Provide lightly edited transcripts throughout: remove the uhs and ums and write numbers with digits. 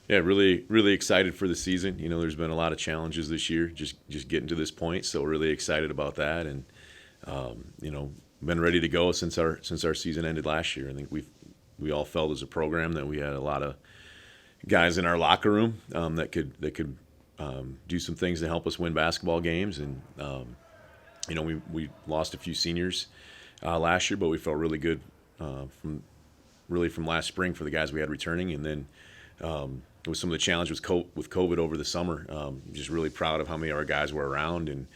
Yeah, really, really excited for the season. There's been a lot of challenges this year, just getting to this point. So really excited about that, and been ready to go since our season ended last year. I think we all felt as a program that we had a lot of guys in our locker room that could do some things to help us win basketball games, and we lost a few seniors last year, but we felt really good from last spring for the guys we had returning, and then with some of the challenges with COVID over the summer. Just really proud of how many of our guys were around, and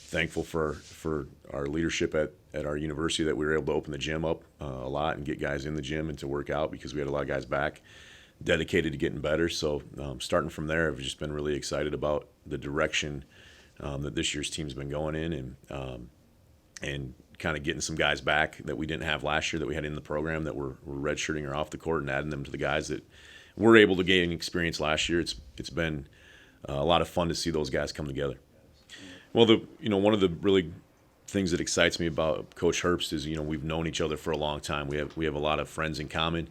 thankful for our leadership at our university that we were able to open the gym up a lot and get guys in the gym and to work out, because we had a lot of guys back dedicated to getting better. So starting from there, I've just been really excited about the direction that this year's team's been going in, and kind of getting some guys back that we didn't have last year that we had in the program that were redshirting or off the court, and adding them to the guys that were able to gain experience last year. It's been a lot of fun to see those guys come together. Well, one of the really things that excites me about Coach Herbst is we've known each other for a long time. We have a lot of friends in common,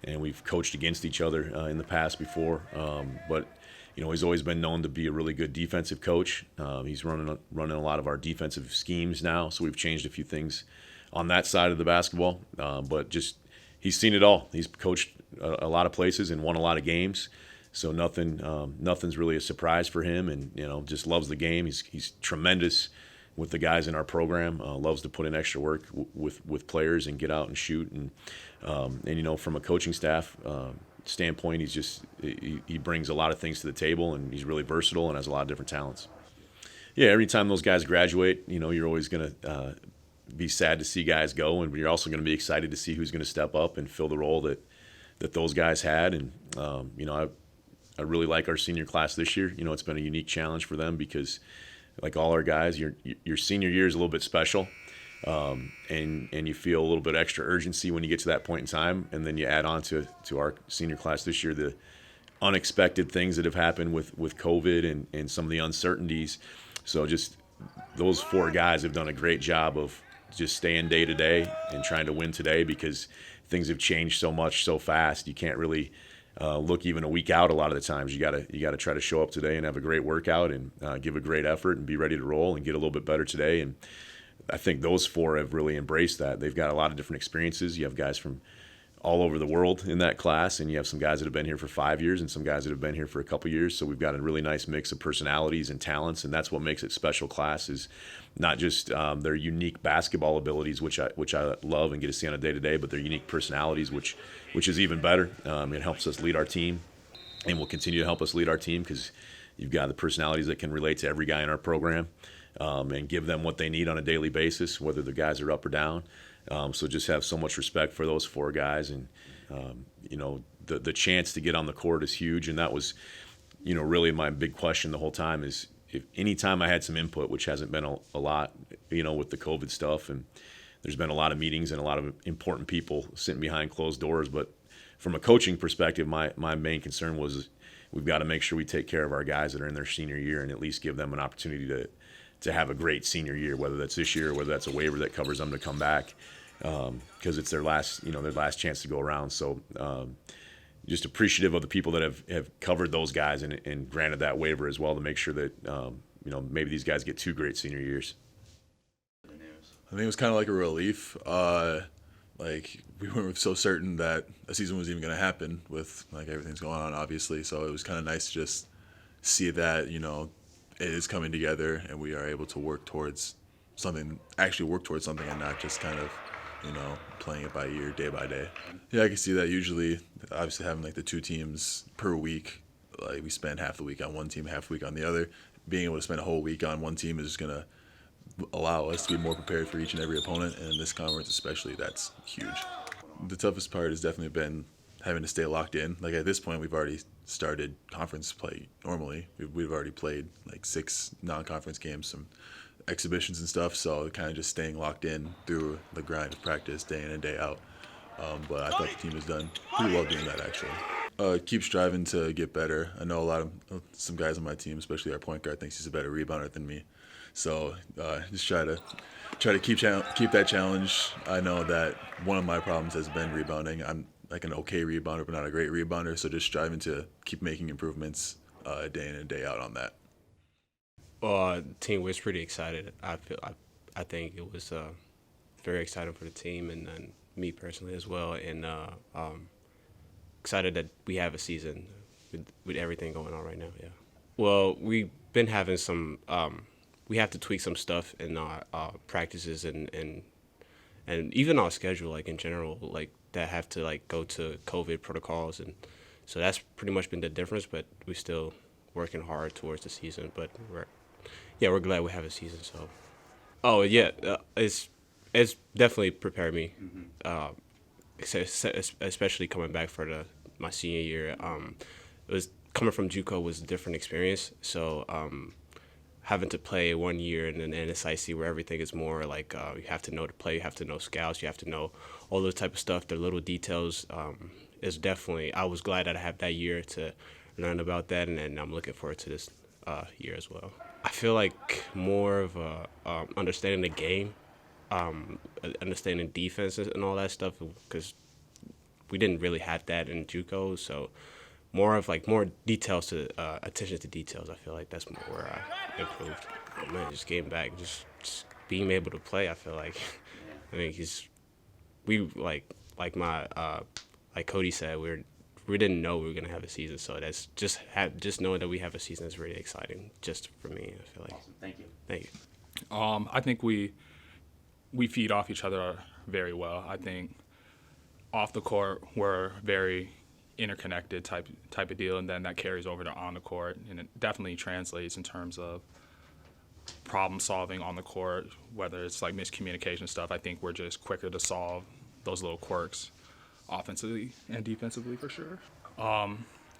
and we've coached against each other in the past before. But he's always been known to be a really good defensive coach. He's running a lot of our defensive schemes now, so we've changed a few things on that side of the basketball. But just he's seen it all. He's coached a lot of places and won a lot of games. So nothing's really a surprise for him, and just loves the game. He's tremendous with the guys in our program. Loves to put in extra work with players and get out and shoot. And from a coaching staff standpoint, he brings a lot of things to the table, and he's really versatile and has a lot of different talents. Yeah, every time those guys graduate, you're always going to be sad to see guys go, and you're also going to be excited to see who's going to step up and fill the role that those guys had. And I really like our senior class this year. It's been a unique challenge for them because, like all our guys, your senior year is a little bit special, and you feel a little bit extra urgency when you get to that point in time. And then you add on to our senior class this year the unexpected things that have happened with COVID and some of the uncertainties. So just those four guys have done a great job of just staying day to day and trying to win today, because things have changed so much so fast. You can't really look even a week out a lot of the times. You gotta try to show up today and have a great workout and give a great effort and be ready to roll and get a little bit better today. And I think those four have really embraced that. They've got a lot of different experiences. You have guys from all over the world in that class, and you have some guys that have been here for 5 years and some guys that have been here for a couple years. So we've got a really nice mix of personalities and talents, and that's what makes it special class, is not just their unique basketball abilities, which I love and get to see on a day-to-day, but their unique personalities, which is even better. It helps us lead our team, and will continue to help us lead our team, because you've got the personalities that can relate to every guy in our program, and give them what they need on a daily basis, whether the guys are up or down. So just have so much respect for those four guys, and the chance to get on the court is huge. And that was, really my big question the whole time, is if any time I had some input, which hasn't been a lot, with the COVID stuff, and there's been a lot of meetings and a lot of important people sitting behind closed doors. But from a coaching perspective, my main concern was we've got to make sure we take care of our guys that are in their senior year, and at least give them an opportunity to have a great senior year, whether that's this year or whether that's a waiver that covers them to come back, because it's their last chance to go around. So just appreciative of the people that have covered those guys and granted that waiver as well, to make sure that maybe these guys get two great senior years. I think it was kind of like a relief. Like, we weren't so certain that a season was even going to happen with like everything's going on, obviously. So it was kind of nice to just see that it is coming together, and we are able to work towards something, and not just kind of playing it by ear, day by day. Yeah, I can see that. Usually, obviously, having like the two teams per week, like we spend half the week on one team, half the week on the other. Being able to spend a whole week on one team is just going to allow us to be more prepared for each and every opponent, and in this conference especially, that's huge. The toughest part has definitely been having to stay locked in. Like, at this point, we've already started conference play normally. We've already played like 6 non-conference games, some exhibitions and stuff, so kind of just staying locked in through the grind of practice day in and day out. But I thought the team has done pretty well doing that, actually. Keep striving to get better. I know some guys on my team, especially our point guard, thinks he's a better rebounder than me. So just try to keep that challenge. I know that one of my problems has been rebounding. I'm like an okay rebounder, but not a great rebounder. So just striving to keep making improvements day in and day out on that. The team was pretty excited. I think it was very exciting for the team and me personally as well, and excited that we have a season with everything going on right now. Yeah. Well, we've been having some. We have to tweak some stuff in our practices and even our schedule, like in general, like that have to like go to COVID protocols, and so that's pretty much been the difference. But we're still working hard towards the season. But we're glad we have a season. So, it's definitely prepared me, especially coming back for my senior year. It was coming from JUCO was a different experience. So having to play 1 year in an NSIC where everything is more like you have to know the play, you have to know scouts, you have to know all those type of stuff. The little details is definitely. I was glad that I have that year to learn about that, and I'm looking forward to this year as well. I feel like more of a understanding the game, understanding defense and all that stuff, because we didn't really have that in JUCO. So more details to attention to details. I feel like that's more where I improved. Oh man, just getting back, just being able to play. I feel like like Cody said, we didn't know we were gonna have a season, so that's just knowing that we have a season is really exciting. Just for me, I feel like. Awesome. Thank you. Thank you. I think we feed off each other very well. I think off the court we're very interconnected type of deal, and then that carries over to on the court, and it definitely translates in terms of problem solving on the court, whether it's like miscommunication stuff. I think we're just quicker to solve those little quirks offensively and defensively for sure.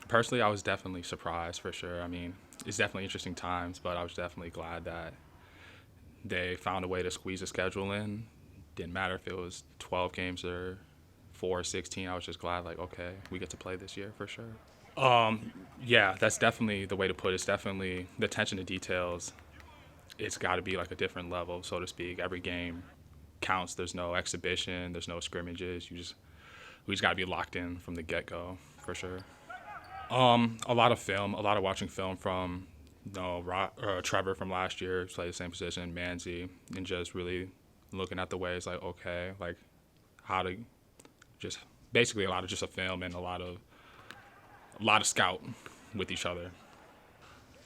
Personally, I was definitely surprised for sure. I mean, it's definitely interesting times, but I was definitely glad that they found a way to squeeze the schedule in. Didn't matter if it was 12 games or 4 or 16. I was just glad, like, okay, we get to play this year for sure. Yeah, that's definitely the way to put it. It's definitely the attention to details. It's got to be like a different level, so to speak. Every game counts. There's no exhibition. There's no scrimmages. We just got to be locked in from the get-go for sure. A lot of film, a lot of watching film from Trevor from last year, who played the same position, Manzi, and just really looking at the ways like, okay, like how to just basically a lot of just a film and a lot of scout with each other.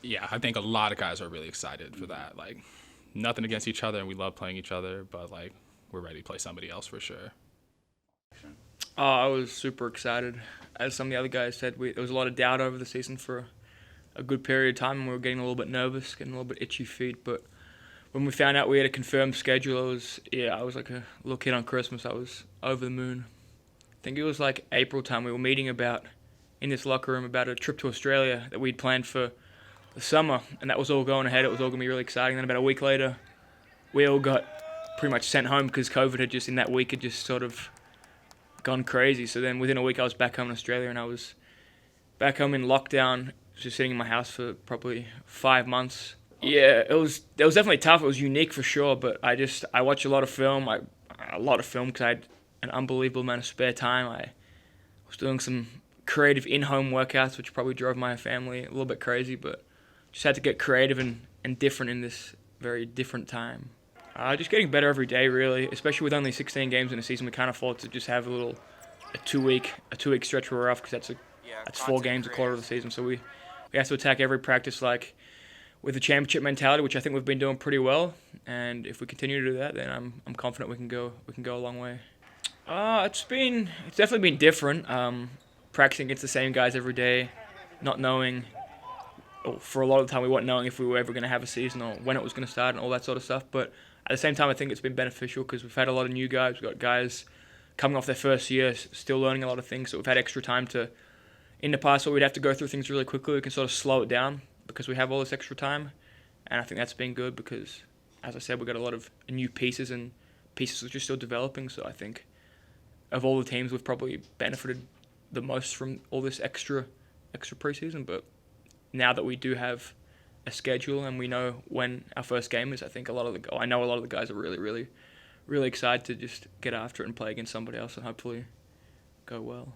Yeah, I think a lot of guys are really excited for that. Like, nothing against each other, and we love playing each other, but like we're ready to play somebody else for sure. I was super excited. As some of the other guys said, there was a lot of doubt over the season for a good period of time, and we were getting a little bit nervous, getting a little bit itchy feet. But when we found out we had a confirmed schedule, I was like a little kid on Christmas. I was over the moon. I think it was like April time. We were meeting in this locker room about a trip to Australia that we'd planned for the summer, and that was all going ahead. It was all going to be really exciting. Then about a week later, we all got pretty much sent home because COVID had just, in that week, had just sort of gone crazy. So then within a week, I was back home in Australia, and I was back home in lockdown, just sitting in my house for probably 5 months. Yeah, it was definitely tough. It was unique for sure, but I watched a lot of film. Because I had an unbelievable amount of spare time. I was doing some creative in-home workouts, which probably drove my family a little bit crazy, but just had to get creative and different in this very different time. Just getting better every day, really, especially with only 16 games in a season. We can't afford to just have a two-week stretch where we're off, because that's 4 games a quarter of the season. So we have to attack every practice like with a championship mentality, which I think we've been doing pretty well. And if we continue to do that, then I'm confident we can go a long way. It's definitely been different. Practicing against the same guys every day, not knowing. For a lot of the time, we weren't knowing if we were ever going to have a season or when it was going to start and all that sort of stuff. But at the same time, I think it's been beneficial because we've had a lot of new guys. We've got guys coming off their first year, still learning a lot of things. So we've had extra time to. In the past, where we'd have to go through things really quickly, we can sort of slow it down because we have all this extra time. And I think that's been good because, as I said, we've got a lot of new pieces and pieces which are still developing. So I think of all the teams, we've probably benefited the most from all this extra preseason. But now that we do have a schedule and we know when our first game is, I think I know a lot of the guys are really, really, really excited to just get after it and play against somebody else and hopefully go well.